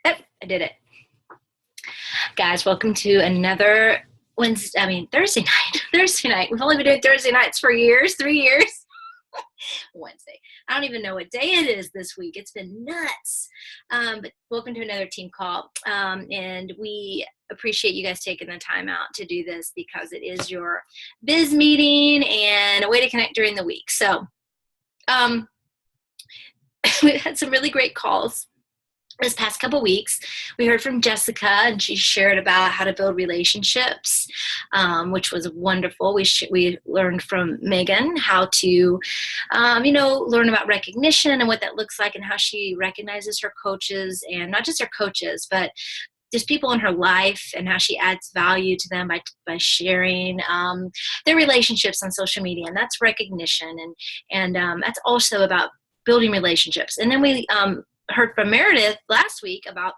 Yep, I did it. Guys, welcome to another Thursday night. Thursday night. We've only been doing Thursday nights for years, 3 years. Wednesday. I don't even know what day it is this week. It's been nuts. But welcome to another team call. And we appreciate you guys taking the time out to do this because it is your biz meeting and a way to connect during the week. So we've had some really great calls this past couple weeks. We heard from Jessica, and she shared about how to build relationships, which was wonderful. We learned from Megan how to, learn about recognition and what that looks like, and how she recognizes her coaches, and not just her coaches, but just people in her life, and how she adds value to them by sharing their relationships on social media. And that's recognition, and that's also about building relationships. And then we heard from Meredith last week about,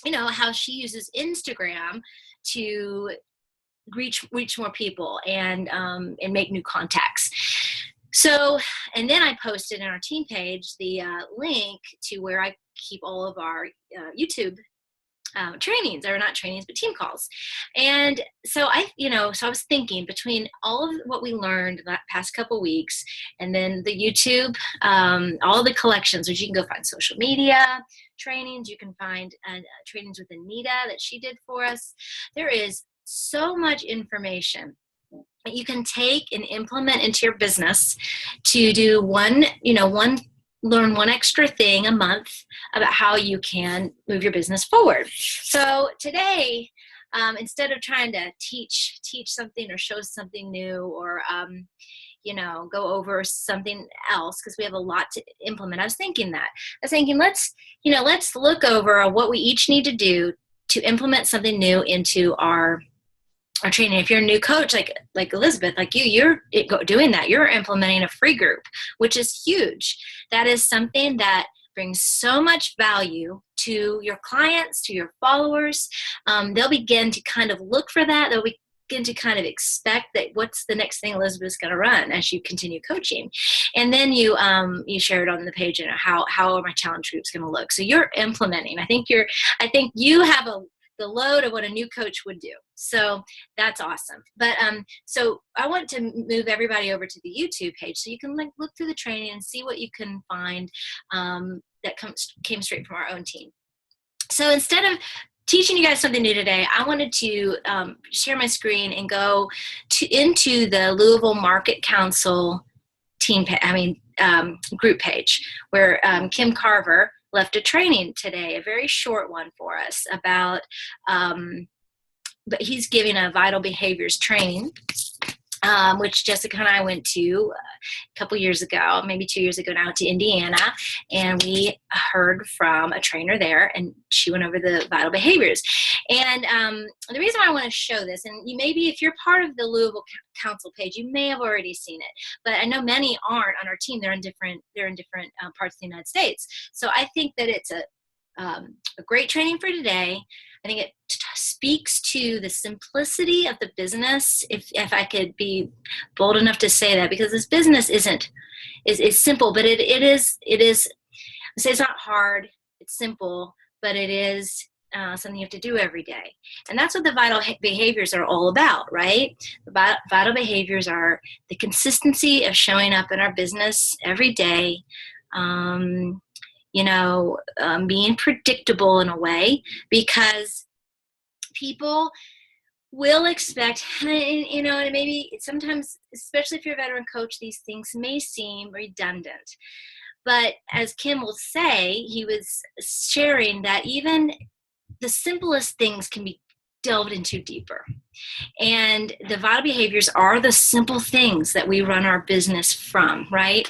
how she uses Instagram to reach more people and make new contacts. So, and then I posted in our team page the link to where I keep all of our YouTube trainings, or not trainings, but team calls. And so I was thinking, between all of what we learned the past couple weeks, and then the YouTube, all the collections, which you can go find social media trainings, you can find trainings with Anita that she did for us. There is so much information that you can take and implement into your business to do learn one extra thing a month about how you can move your business forward. So today, instead of trying to teach something or show something new, or go over something else, because we have a lot to implement, I was thinking let's look over what we each need to do to implement something new into our training. If you're a new coach, like Elizabeth, like you're doing that. You're implementing a free group, which is huge. That is something that brings so much value to your clients, to your followers. They'll begin to kind of look for that. They'll begin to kind of expect that what's the next thing Elizabeth's going to run as you continue coaching. And then you share it on the page, and how are my challenge groups going to look. So you're implementing. I think you have the load of what a new coach would do. So that's awesome. But so I want to move everybody over to the YouTube page, so you can look through the training and see what you can find that came straight from our own team. So instead of teaching you guys something new today, I wanted to share my screen and go into the Louisville Market Council group page, where Kim Carver left a training today, a very short one for us about, but he's giving a vital behaviors training, which Jessica and I went to a couple years ago, maybe 2 years ago now, to Indiana, and we heard from a trainer there, and she went over the vital behaviors. And the reason why I want to show this, and maybe if you're part of the Louisville Council page, you may have already seen it, but I know many aren't on our team. They're in different parts of the United States. So I think that it's a great training for today. I think it speaks to the simplicity of the business, if I could be bold enough to say that, because this business is simple, but it is. I say it's not hard. It's simple, but it is something you have to do every day. And that's what the vital behaviors are all about, right? The vital behaviors are the consistency of showing up in our business every day, being predictable in a way, because people will expect, and maybe sometimes, especially if you're a veteran coach, these things may seem redundant. But as Kim will say, he was sharing that even the simplest things can be delved into deeper. And the vital behaviors are the simple things that we run our business from, right?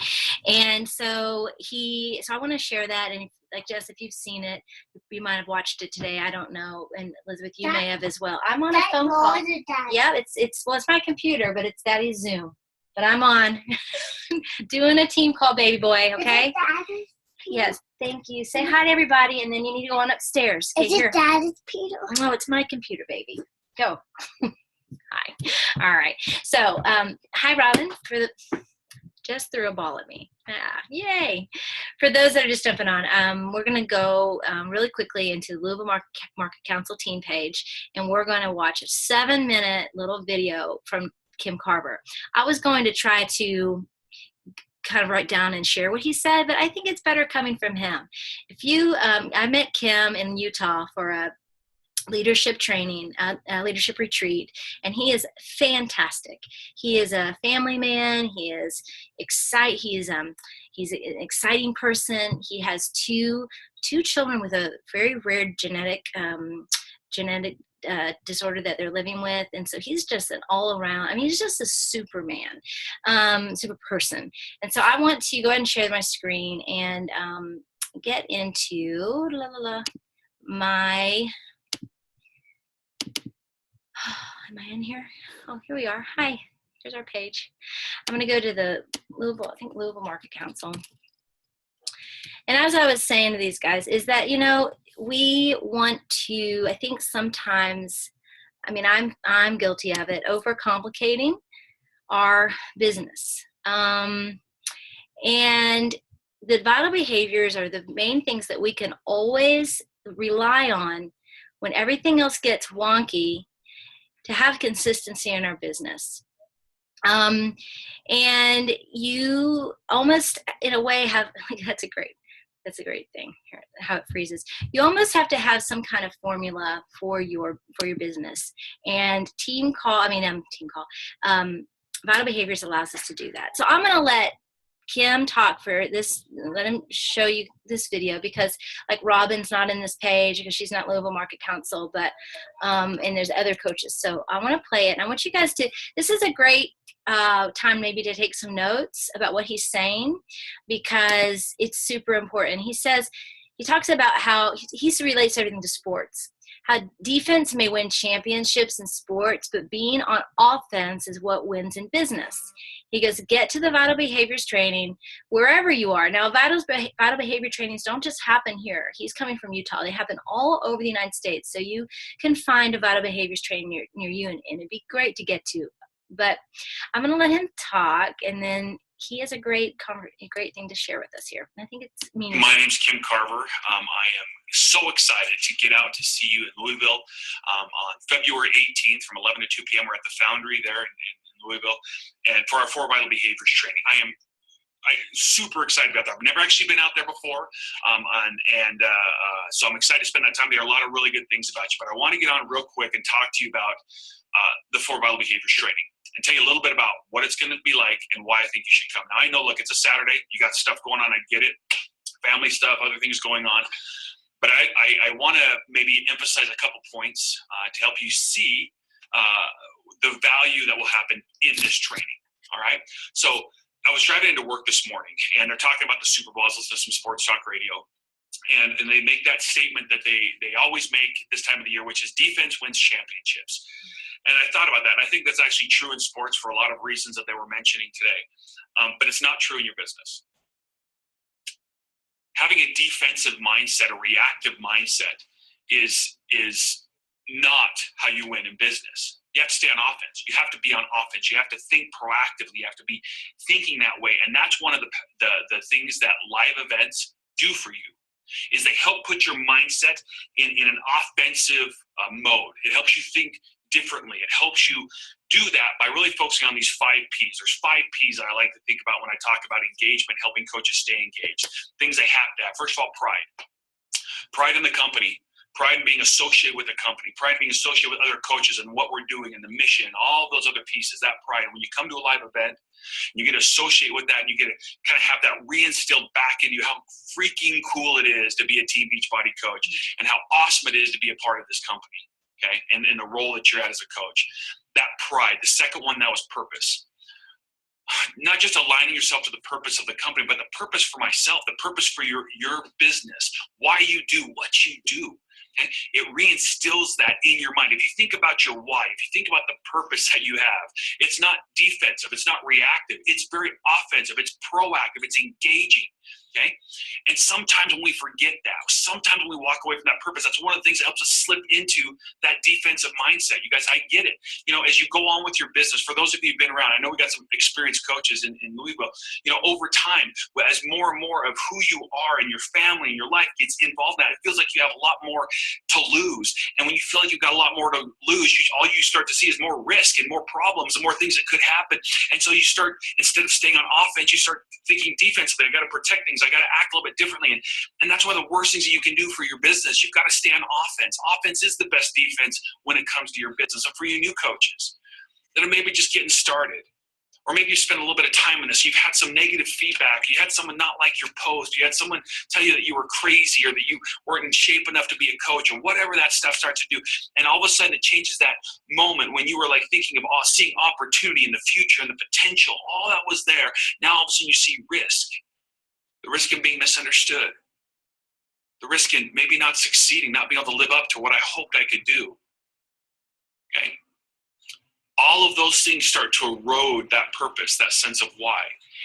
And so I want to share that. And Jess, if you've seen it, you might have watched it today. I don't know. And Elizabeth, you may have as well. I'm on a phone call. Yeah, it's my computer, but it's Daddy's Zoom. But I'm on doing a team call, baby boy. Okay. Yes, thank you. Say hi to everybody, and then you need to go on upstairs. Is it Daddy's computer? No, it's my computer, baby. Go. Hi. All right. So, hi, Robin. just threw a ball at me. Yay. For those that are just jumping on, we're going to go really quickly into the Louisville Market Council team page, and we're going to watch a 7-minute little video from Kim Carver. I was going to try to kind of write down and share what he said, but I think it's better coming from him. I met Kim in Utah for a leadership training, leadership retreat, and he is fantastic. He is a family man. He's an exciting person. He has two children with a very rare genetic disorder that they're living with, and so he's just an all-around, he's just a superman, super person. And so I want to go ahead and share my screen and get into my am I in here? Oh, here we are. Hi, here's our page. I'm going to go to the Louisville Market Council. And as I was saying to these guys is that, we want to, I think sometimes, I'm guilty of it, overcomplicating our business. And the vital behaviors are the main things that we can always rely on when everything else gets wonky, to have consistency in our business. And you almost, in a way, have, that's a great thing here, how it freezes. You almost have to have some kind of formula for your business. And Vital Behaviors allows us to do that. So I'm going to let Kim talk for this, let him show you this video, because like Robin's not in this page because she's not Louisville Market Council, but and there's other coaches. So I want to play it, and I want you guys to, this is a great time maybe to take some notes about what he's saying, because it's super important. He talks about how he relates everything to sports. How defense may win championships in sports, but being on offense is what wins in business. He goes, get to the vital behaviors training wherever you are. Now, vital behavior trainings don't just happen here. He's coming from Utah. They happen all over the United States. So you can find a vital behaviors training near you, and it'd be great to get to. But I'm going to let him talk, and then he has a great thing to share with us here. I think it's meaningful. My name's Kim Carver. I am so excited to get out to see you in Louisville on February 18th from 11 to 2 p.m. We're at the Foundry there in Louisville, and for our 4 vital behaviors training. I'm super excited about that. I've never actually been out there before, so I'm excited to spend that time. There are a lot of really good things about you, but I want to get on real quick and talk to you about the 4 vital behaviors training, and tell you a little bit about what it's going to be like and why I think you should come. Now, I know, look, it's a Saturday. You got stuff going on. I get it. Family stuff, other things going on. But I want to maybe emphasize a couple points to help you see the value that will happen in this training. All right. So I was driving into work this morning, and they're talking about the Super Bowl. I was listening to some sports talk radio. And they make that statement that they always make this time of the year, which is defense wins championships. And I thought about that. And I think that's actually true in sports for a lot of reasons that they were mentioning today. But it's not true in your business. Having a defensive mindset, a reactive mindset, is not how you win in business. You have to stay on offense. You have to be on offense. You have to think proactively. You have to be thinking that way. And that's one of the things that live events do for you, is they help put your mindset in an offensive mode. It helps you think differently. It helps you do that by really focusing on these 5 Ps. There's 5 Ps that I like to think about when I talk about engagement, helping coaches stay engaged. Things they have to have. First of all, pride. Pride in the company. Pride in being associated with the company. Pride in being associated with other coaches and what we're doing and the mission, all those other pieces, that pride. And when you come to a live event, you get to associate with that, and you get to kind of have that reinstilled back into you, how freaking cool it is to be a Team Beachbody coach, and how awesome it is to be a part of this company, okay, and in the role that you're at as a coach. That pride. The second one, that was purpose. Not just aligning yourself to the purpose of the company, but the purpose for myself, the purpose for your business, why you do what you do. And it reinstills that in your mind. If you think about your why, if you think about the purpose that you have, it's not defensive, it's not reactive, it's very offensive, it's proactive, it's engaging. Okay? And sometimes when we forget that, sometimes when we walk away from that purpose, that's one of the things that helps us slip into that defensive mindset. You guys, I get it. As you go on with your business, for those of you who've been around, I know we got some experienced coaches in Louisville, over time, as more and more of who you are and your family and your life gets involved in that, it feels like you have a lot more to lose. And when you feel like you've got a lot more to lose, all you start to see is more risk and more problems and more things that could happen. And so you start, instead of staying on offense, you start thinking defensively. I got to protect things. I got to act a little bit differently. And that's one of the worst things that you can do for your business. You've got to stay on offense. Offense is the best defense when it comes to your business. And for you new coaches that are maybe just getting started, or maybe you spend a little bit of time in this, you've had some negative feedback, you had someone not like your post, you had someone tell you that you were crazy or that you weren't in shape enough to be a coach, or whatever that stuff starts to do. And all of a sudden it changes that moment when you were like thinking of seeing opportunity in the future and the potential, all that was there. Now all of a sudden you see risk. The risk in being misunderstood. The risk in maybe not succeeding, not being able to live up to what I hoped I could do. Okay? All of those things start to erode that purpose, that sense of why.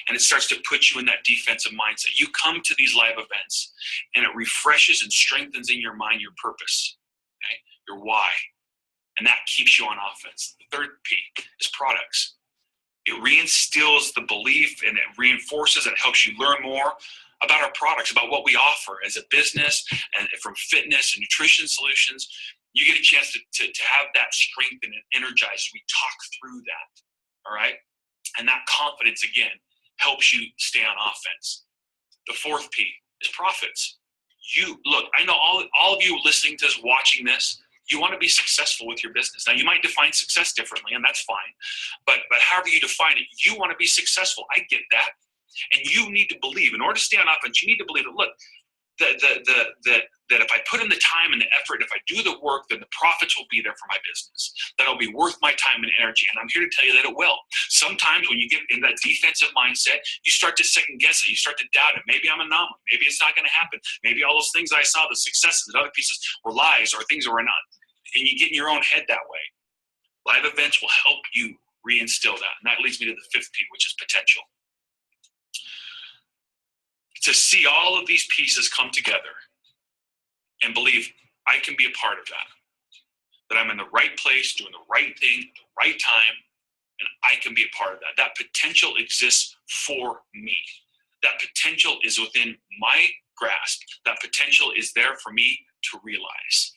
And it starts to put you in that defensive mindset. You come to these live events and it refreshes and strengthens in your mind your purpose, okay? Your why. And that keeps you on offense. The third P is products. It reinstills the belief and it reinforces and it helps you learn more about our products, about what we offer as a business, and from fitness and nutrition solutions. You get a chance to have that strengthened and energized as we talk through that, all right? And that confidence, again, helps you stay on offense. The fourth P is profits. Look, I know all of you listening to this, watching this, you want to be successful with your business. Now, you might define success differently, and that's fine. But however you define it, you want to be successful. I get that. And you need to believe, in order to stay on offense, you need to believe that, look, that if I put in the time and the effort, if I do the work, then the profits will be there for my business. That it'll be worth my time and energy. And I'm here to tell you that it will. Sometimes when you get in that defensive mindset, you start to second guess it. You start to doubt it. Maybe I'm an anomaly. Maybe it's not going to happen. Maybe all those things I saw, the successes and other pieces, were lies or things that were not. And you get in your own head that way. Live events will help you reinstill that. And that leads me to the fifth P, which is potential. To see all of these pieces come together and believe I can be a part of that I'm in the right place, doing the right thing at the right time, and I can be a part of that. That potential exists for me. That potential is within my grasp. That potential is there for me to realize.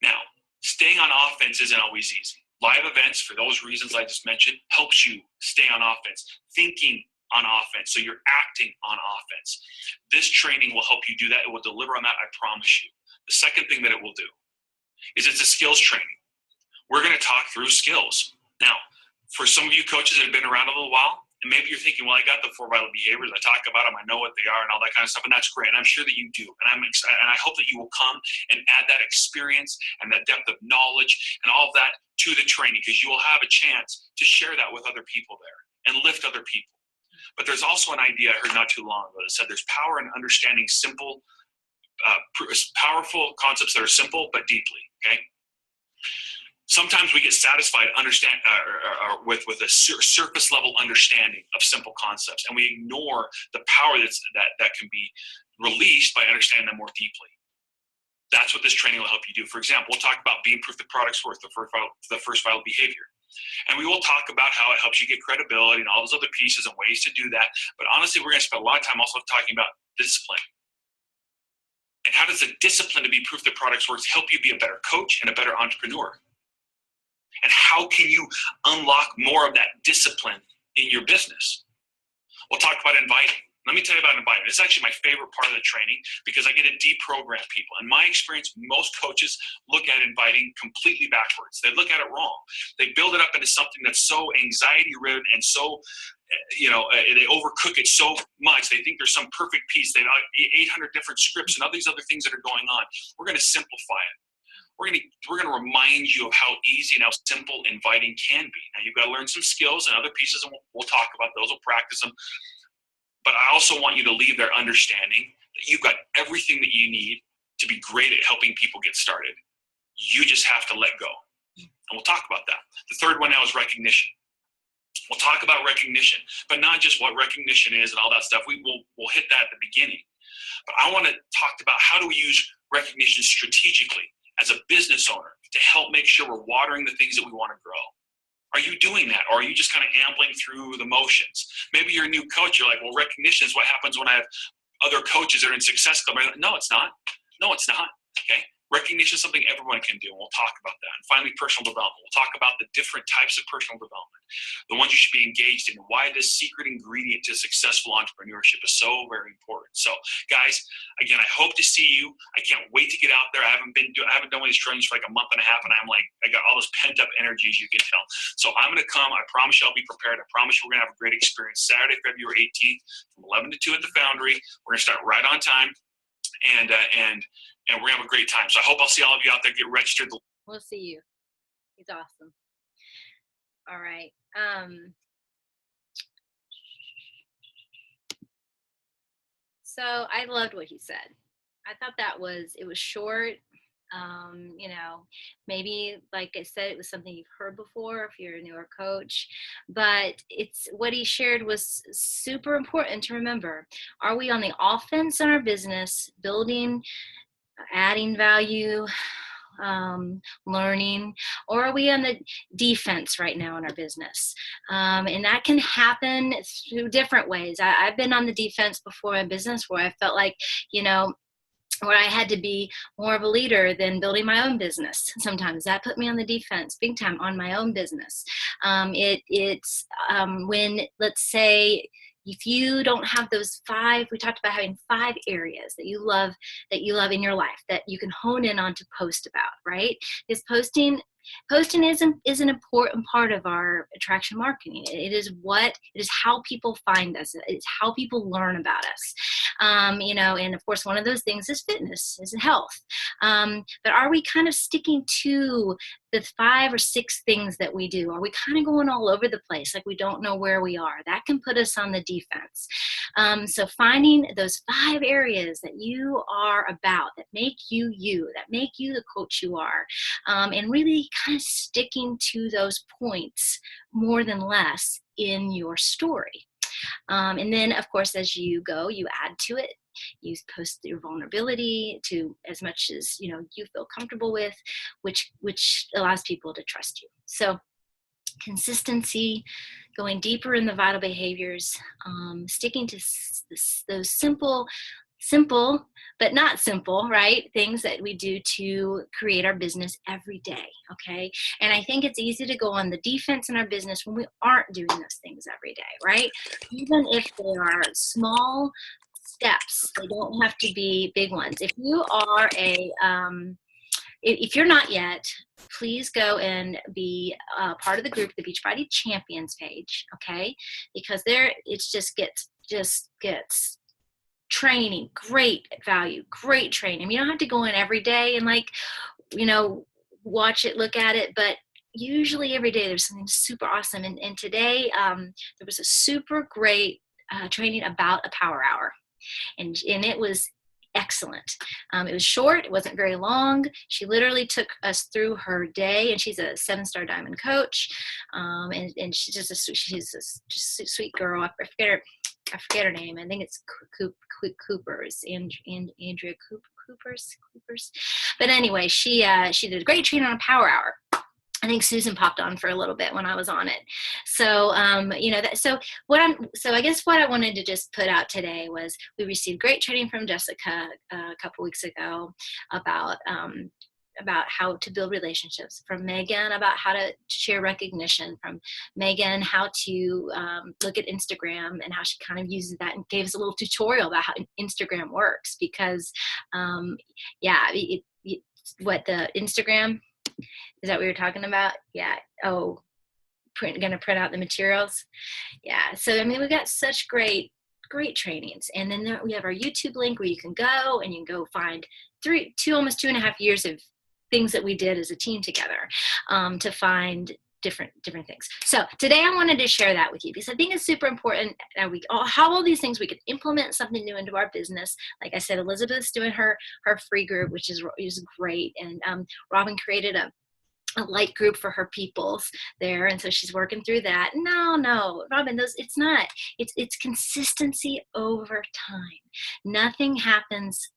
Now, staying on offense isn't always easy. Live events, for those reasons I just mentioned, helps you stay on offense. Thinking on offense, so you're acting on offense. This training will help you do that. It will deliver on that, I promise you. The second thing that it will do is it's a skills training. We're going to talk through skills. Now, for some of you coaches that have been around a little while, and maybe you're thinking, well, I got the 4 vital behaviors, I talk about them, I know what they are and all that kind of stuff, and that's great. And I'm sure that you do. And I hope that you will come and add that experience and that depth of knowledge and all of that to the training, because you will have a chance to share that with other people there and lift other people. But there's also an idea I heard not too long ago that said there's power in understanding powerful concepts that are simple but deeply, okay? Sometimes we get satisfied with a surface level understanding of simple concepts, and we ignore the power that can be released by understanding them more deeply. That's what this training will help you do. For example, we'll talk about being proof the product's worth, the first vital behavior. And we will talk about how it helps you get credibility and all those other pieces and ways to do that. But honestly, we're going to spend a lot of time also talking about discipline. And how does the discipline to be proof the product's worth help you be a better coach and a better entrepreneur? And how can you unlock more of that discipline in your business? We'll talk about inviting. Let me tell you about inviting. It's actually my favorite part of the training because I get to deprogram people. In my experience, most coaches look at inviting completely backwards. They look at it wrong. They build it up into something that's so anxiety-ridden and so, they overcook it so much. They think there's some perfect piece. They have 800 different scripts and all these other things that are going on. We're going to simplify it. We're going to remind you of how easy and how simple inviting can be. Now, you've got to learn some skills and other pieces, and we'll talk about those. We'll practice them. But I also want you to leave there understanding that you've got everything that you need to be great at helping people get started. You just have to let go. And we'll talk about that. The third one now is recognition. We'll talk about recognition, but not just what recognition is and all that stuff. We'll hit that at the beginning. But I want to talk about how do we use recognition strategically as a business owner to help make sure we're watering the things that we want to grow. Are you doing that? Or are you just kind of ambling through the motions? Maybe you're a new coach. You're like, well, recognition is what happens when I have other coaches that are in Success Club. Like, no, it's not. No, it's not. Okay. Recognition is something everyone can do. We'll talk about that. And finally, personal development. We'll talk about the different types of personal development, the ones you should be engaged in, why this secret ingredient to successful entrepreneurship is so very important. So, guys, again, I hope to see you. I can't wait to get out there. I haven't done one of these trainings for like a month and a half, and I'm like, I got all this pent up energy, as you can tell. So I'm going to come. I promise you, I'll be prepared. I promise you, we're going to have a great experience. Saturday, February 18th, from 11 to 2 at the Foundry. We're going to start right on time. And we're going to have a great time. So I hope I'll see all of you out there. Get registered. We'll see you. He's awesome. All right. So I loved what he said. I thought it was short. Maybe, like I said, it was something you've heard before if you're a newer coach, but what he shared was super important to remember. Are we on the offense in our business, building, adding value, learning, or are we on the defense right now in our business? And that can happen through different ways. I've been on the defense before in business where I felt like, where I had to be more of a leader than building my own business. Sometimes that put me on the defense big time on my own business. It's when, let's say, if you don't have those 5, we talked about having 5 areas that you love in your life that you can hone in on to post about, right? Is posting is an important part of our attraction marketing. It is how people find us. It's how people learn about us. And of course, one of those things is fitness, is health. But are we kind of sticking to the 5 or 6 things that we do? Are we kind of going all over the place, like we don't know where we are? That can put us on the defense. So finding those 5 areas that you are about, that make you you, that make you the coach you are, and really kind of sticking to those points more than less in your story. And then, of course, as you go, you add to it. You post your vulnerability to as much as you feel comfortable with, which allows people to trust you. So consistency, going deeper in the vital behaviors, sticking to those simple but not simple, right? Things that we do to create our business every day, okay? And I think it's easy to go on the defense in our business when we aren't doing those things every day, right? Even if they are small steps, they don't have to be big ones. If you are if you're not yet, please go and be part of the group, the Beachbody Champions page, okay? Because there it just gets training, great value, great training. You don't have to go in every day and watch it, look at it, but usually every day there's something super awesome. And today there was a super great training about a power hour, and it was excellent. It was short. It wasn't very long. She literally took us through her day, and she's a 7-star diamond coach. And she's just a sweet girl. I forget her name. I think it's Cooper's, Andrea Cooper's. But anyway, she did a great training on a power hour. I think Susan popped on for a little bit when I was on it. So, so I guess what I wanted to just put out today was we received great training from Jessica a couple weeks ago about how to build relationships, from Megan about how to share recognition, from Megan how to look at Instagram and how she kind of uses that, and gave us a little tutorial about how Instagram works, because what the Instagram, is that what you're talking about? Yeah. Oh, gonna print out the materials. Yeah. So we've got such great trainings, and then we have our YouTube link where you can go and you can go find almost 2.5 years of things that we did as a team together to find different things. So today I wanted to share that with you because I think it's super important that we all these things we could implement something new into our business. Like I said, Elizabeth's doing her free group, which is great, and Robin created a a light group for her peoples there, and so she's working through that. No, Robin, it's consistency over time. Nothing happens.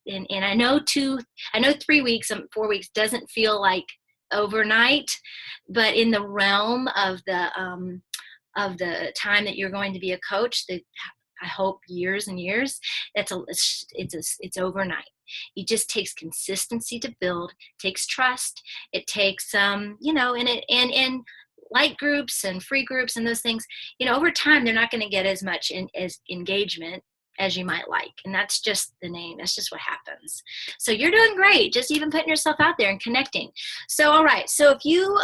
And I know 3 weeks, 4 weeks doesn't feel like overnight, but in the realm of the time that you're going to be a coach, that I hope years and years, it's overnight. It just takes consistency to build, takes trust. It takes, and light groups and free groups and those things, over time, they're not going to get as much as engagement as you might like. And that's just the name. That's just what happens. So you're doing great. Just even putting yourself out there and connecting. So, all right. So if you,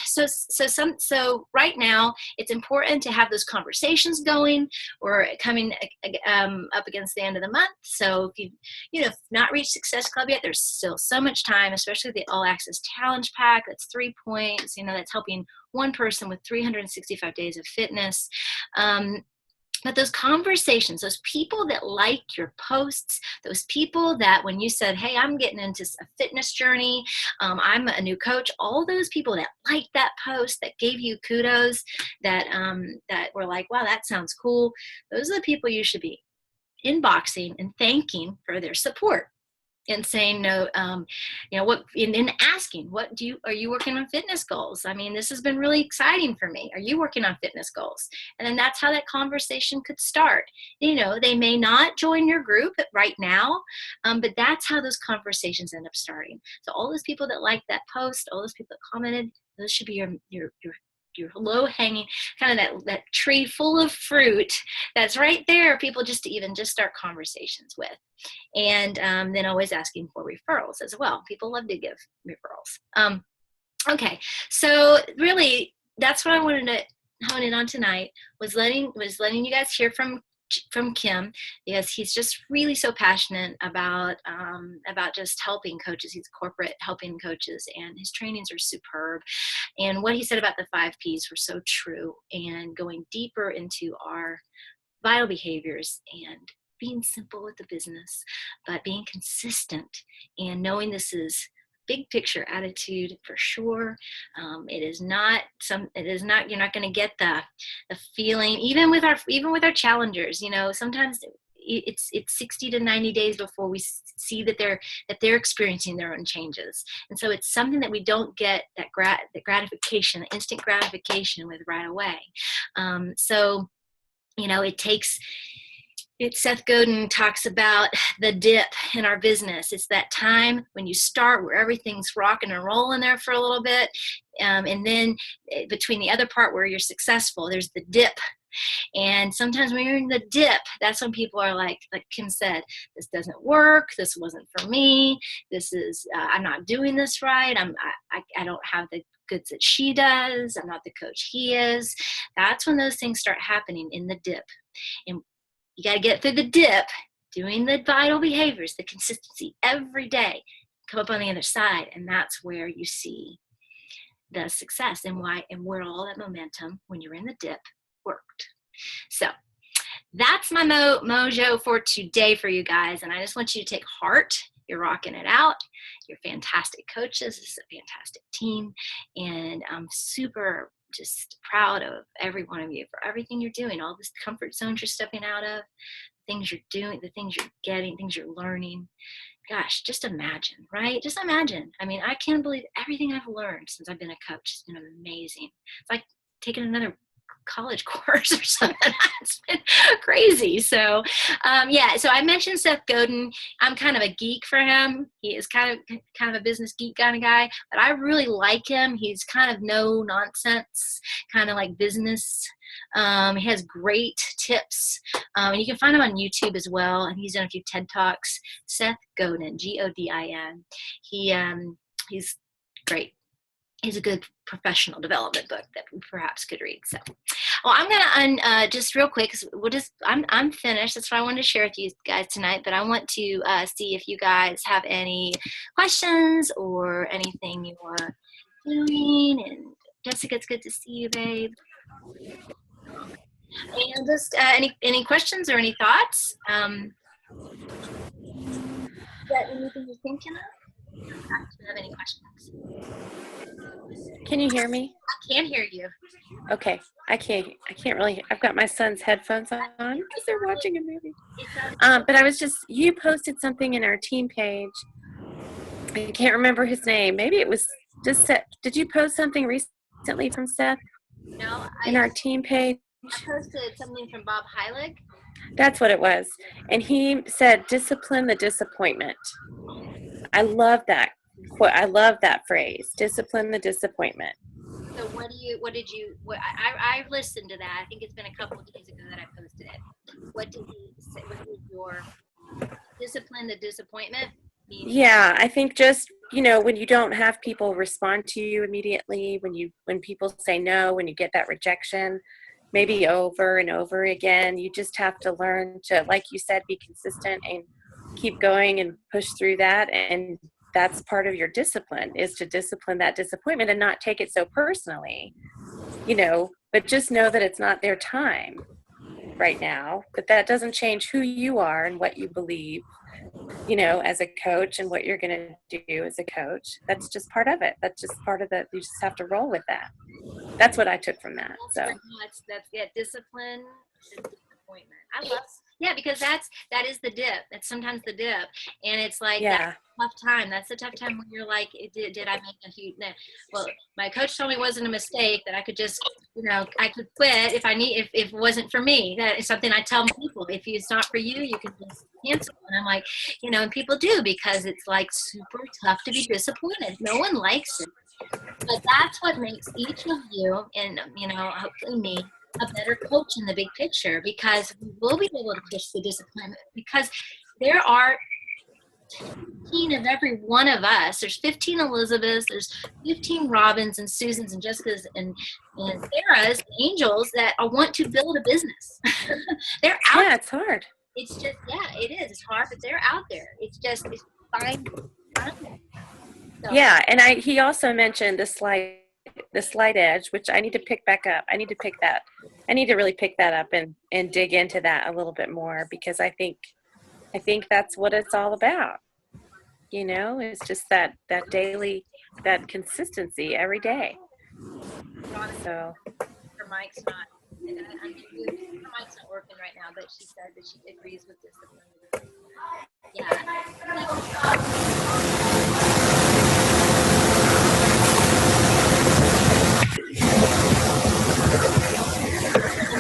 so right now it's important to have those conversations going. We're coming up against the end of the month. So if you've not reached Success Club yet, there's still so much time, especially the All Access Challenge Pack. That's 3 points, that's helping one person with 365 days of fitness. But those conversations, those people that like your posts, those people that when you said, hey, I'm getting into a fitness journey, I'm a new coach, all those people that liked that post, that gave you kudos, that were like, wow, that sounds cool. Those are the people you should be inboxing and thanking for their support. And saying no, what, and then asking, are you working on fitness goals? I mean, this has been really exciting for me. Are you working on fitness goals? And then that's how that conversation could start. They may not join your group right now, but that's how those conversations end up starting. So all those people that liked that post, all those people that commented, those should be your low-hanging, kind of that tree full of fruit that's right there, people just start conversations with. And then always asking for referrals as well. People love to give referrals. Okay, so really that's what I wanted to hone in on tonight, was letting you guys hear from Kim, because he's just really so passionate about just helping coaches. He's corporate helping coaches, and his trainings are superb. And what he said about the 5 Ps were so true, and going deeper into our vital behaviors and being simple with the business, but being consistent and knowing this is big picture attitude for sure. It is not, you're not going to get the feeling, even with our challengers, sometimes it's 60 to 90 days before we see that they're experiencing their own changes. And so it's something that we don't get that gratification, the instant gratification with right away. So Seth Godin talks about the dip in our business. It's that time when you start where everything's rocking and rolling there for a little bit. And then between the other part where you're successful, there's the dip. And sometimes when you're in the dip, that's when people are like Kim said, this doesn't work. This wasn't for me. This is, I'm not doing this right. I don't have the goods that she does. I'm not the coach he is. That's when those things start happening, in the dip. And you got to get through the dip, doing the vital behaviors, the consistency every day, come up on the other side. And that's where you see the success and where all that momentum, when you're in the dip, worked. So that's my mojo for today for you guys. And I just want you to take heart. You're rocking it out. You're fantastic coaches. This is a fantastic team. And I'm super just proud of every one of you for everything you're doing, all this comfort zones you're stepping out of, things you're doing, the things you're getting, things you're learning. Gosh, just imagine, right? Just imagine. I mean, I can't believe everything I've learned since I've been a coach. It's been amazing. It's like taking another college course or something. It's been crazy. So so I mentioned Seth Godin. I'm kind of a geek for him. He is kind of a business geek kind of guy, but I really like him. He's kind of no nonsense, kind of like business. He has great tips. And you can find him on YouTube as well. And he's done a few TED Talks. Seth Godin, Godin. He's great. He's a good professional development book that we perhaps could read. So, well, I'm gonna just real quick, because I'm finished. That's what I wanted to share with you guys tonight. But I want to see if you guys have any questions or anything you are doing. And Jessica, it's good to see you, babe. And just any questions or any thoughts? Is that anything you're thinking of? Do you have any questions? Can you hear me? I can hear you. Okay. I can't really, I've got my son's headphones on because they're watching a movie. But I was just, you posted something in our team page. I can't remember his name. Maybe it was just Seth. Did you post something recently from Seth No, in our team page? I posted something from Bob Heilig. That's what it was. And he said, discipline the disappointment. I love that. I love that phrase, discipline the disappointment. So I listened to that. I think it's been a couple of days ago that I posted it. What did he say? What was your discipline the disappointment? Yeah, I think just, when you don't have people respond to you immediately, when people say no, when you get that rejection, maybe over and over again, you just have to learn to, like you said, be consistent and keep going and push through that. And that's part of your discipline, is to discipline that disappointment and not take it so personally, but just know that it's not their time right now, but that doesn't change who you are and what you believe, as a coach, and what you're going to do as a coach. That's just part of it. That's just part of you just have to roll with that. That's what I took from that. So that's discipline and disappointment. I love, because that is the dip. That's sometimes the dip, and it's like that tough time. That's the tough time when you're like, did I make a huge? Well, my coach told me it wasn't a mistake, that I could just, I could quit if it wasn't for me. That is something I tell people. If it's not for you, you can just cancel. And I'm like, and people do, because it's like super tough to be disappointed. No one likes it. But that's what makes each of you, and hopefully me, a better coach in the big picture, because we will be able to push the discipline, because there are 15 of every one of us. There's 15 Elizabeths, there's 15 Robins and Susans and Jessicas and Sarahs and Angels that want to build a business. They're out. Yeah, it's hard. It's just, it is. It's hard, but they're out there. It's fine. So. Yeah, and he also mentioned the slight edge, which I need to pick back up. I need to really pick that up and dig into that a little bit more, because I think that's what it's all about. It's just that daily, that consistency every day. So her mic's not working right now, but she said that she agrees with discipline.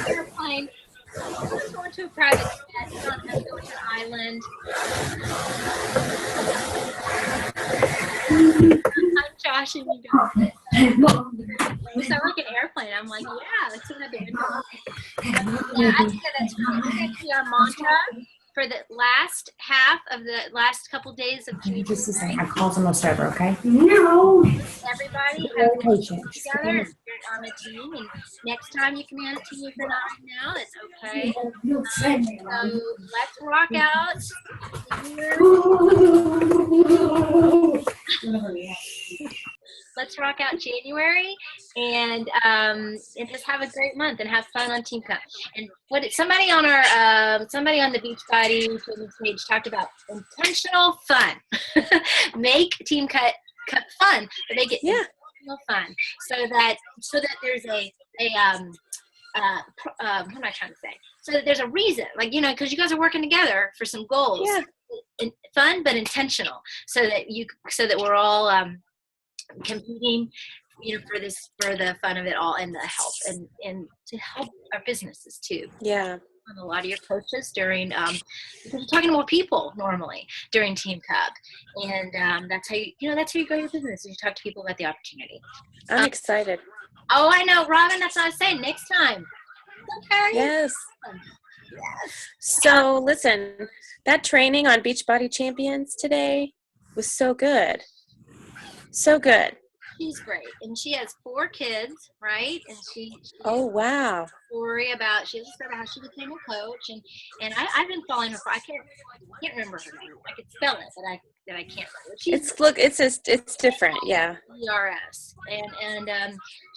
Airplane. Let's go to a private jet. You don't have to go to an island. I'm joshing you guys. You sound like an airplane. I'm like, that's what I've been doing. I think that's actually our mantra for the last half of the last couple days of June. Just a second. I called them over, okay? No. Everybody have a together on a team, and next time you can be on a team if you're not right now, it's okay. So let's rock out. Let's rock out January, and just have a great month and have fun on Team Cup. And somebody on the Beachbody page talked about intentional fun. Make Team Cup fun, but make it intentional fun, so that there's what am I trying to say? So that there's a reason, because you guys are working together for some goals. Yeah. And fun but intentional, so that we're all competing, for the fun of it all, and the help and to help our businesses too. Yeah. A lot of your coaches during because you're talking to more people normally during Team Cup, and that's how you grow your business. You talk to people about the opportunity. I'm excited. Oh, I know, Robin. That's what I was saying. Next time. Okay. Yes. So listen, that training on Beachbody Champions today was so good. So good. She's great, and she has 4 kids, right? And she oh wow, she has a story about how she became a coach, and I've been following her. I can't remember her name. I could spell it, but I can't remember. It's different, yeah. ERS, and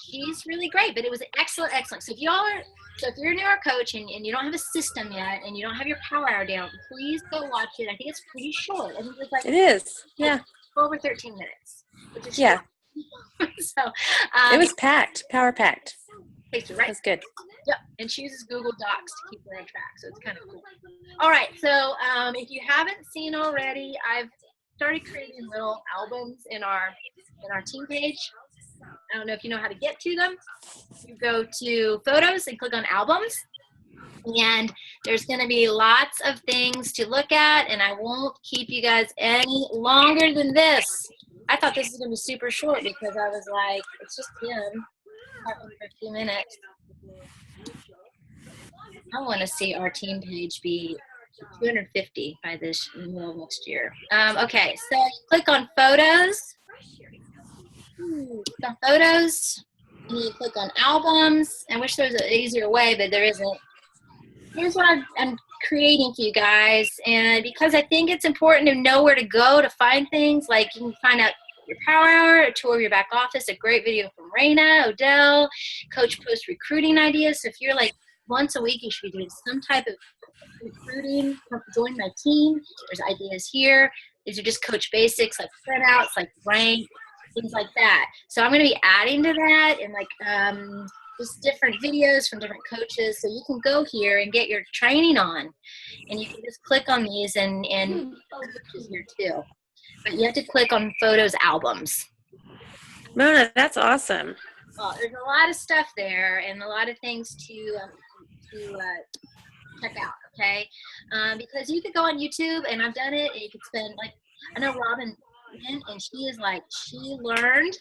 she's really great. But it was excellent. So if you're a newer coach and you don't have a system yet, and you don't have your power hour down, please go watch it. I think it's pretty short. I think it's it is, yeah. 12 or 13 minutes. Which is Yeah. so It was packed, power packed. takes you right. That's good. Yep, and she uses Google Docs to keep her on track, so it's kind of cool. All right, so if you haven't seen already, I've started creating little albums in our team page. I don't know if you know how to get to them. You go to photos and click on albums, and there's going to be lots of things to look at, and I won't keep you guys any longer than this. I thought this was going to be super short because I was like, it's just him talking for a few minutes. I want to see our team page be 250 by this middle of next year. Okay, so click on photos. Click on photos, and you click on albums. I wish there was an easier way, but there isn't. Here's what I'm creating for you guys, and because I think it's important to know where to go to find things, like you can find out your power hour, a tour of your back office, a great video from Raina, Odell, coach post recruiting ideas. So if you're like once a week, you should be doing some type of recruiting. Join my team. There's ideas here. These are just coach basics like printouts, like rank, things like that. So I'm going to be adding to that and like just different videos from different coaches. So you can go here and get your training on, and you can just click on these and coaches here too. But you have to click on photos albums. Mona, that's awesome. Well, there's a lot of stuff there and a lot of things to check out, okay? Because you could go on YouTube, and I've done it, and you could spend, like, I know Robin went, and she learned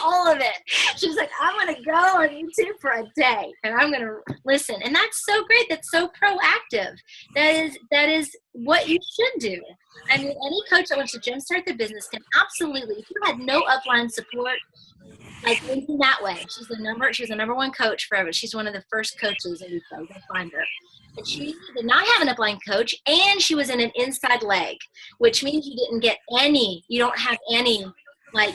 all of it. She's like, I'm going to go on YouTube for a day, and I'm going to listen. And that's so great. That's so proactive. That is what you should do. I mean, any coach that wants to jumpstart their business can absolutely, if you had no upline support, like thinking that way. She was the number one coach forever. She's one of the first coaches in Utah. Go find her. But she did not have an upline coach, and she was in an inside leg, which means you don't have any, like,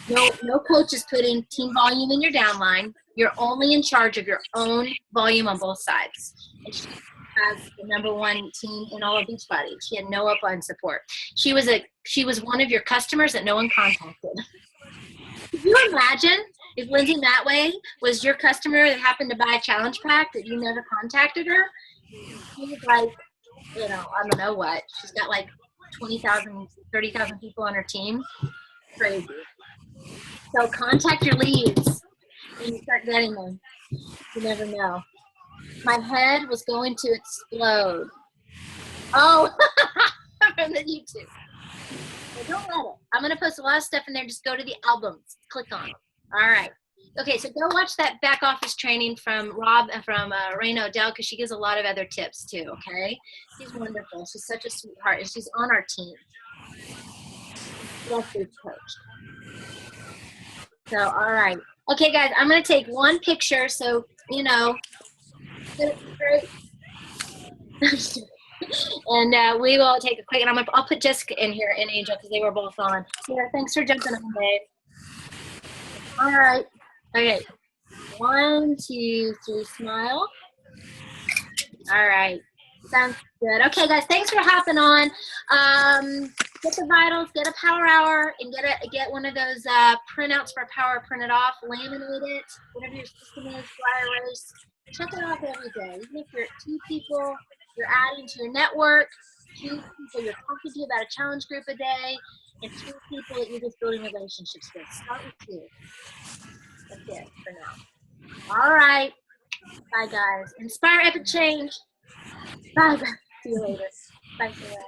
no coach is putting team volume in your downline. You're only in charge of your own volume on both sides. And she has the number one team in all of Beachbody. She had no upline support. She was one of your customers that no one contacted. Can you imagine if Lindsay Matway was your customer that happened to buy a challenge pack that you never contacted her? She was like, I don't know what. She's got like 20,000, 30,000 people on her team. Crazy. So contact your leads and you start getting them. You never know. My head was going to explode. Oh, from the YouTube. So don't let it. I'm going to post a lot of stuff in there. Just go to the albums. Click on it. All right. Okay, so go watch that back office training from Raina Odell, because she gives a lot of other tips too, okay? She's wonderful. She's such a sweetheart, and she's on our team. Love this coach. So, all right. Okay, guys, I'm going to take one picture, so, great. And we will take a quick, and I'll put Jessica in here and Angel because they were both on. Yeah, thanks for jumping on, babe. All right. Okay. 1, 2, 3, smile. All right. Sounds good. Okay, guys, thanks for hopping on. Get the vitals, get a power hour, and get one of those printouts for power, print it off, laminate it, whatever your system is, dry erase. Check it off every day. Even if you're 2 people, you're adding to your network, 2 people you're talking to about a challenge group a day, and 2 people that you're just building relationships with. Start with 2. That's it for now. All right. Bye, guys. Inspire epic change. Bye. See you later. Bye, Sarah.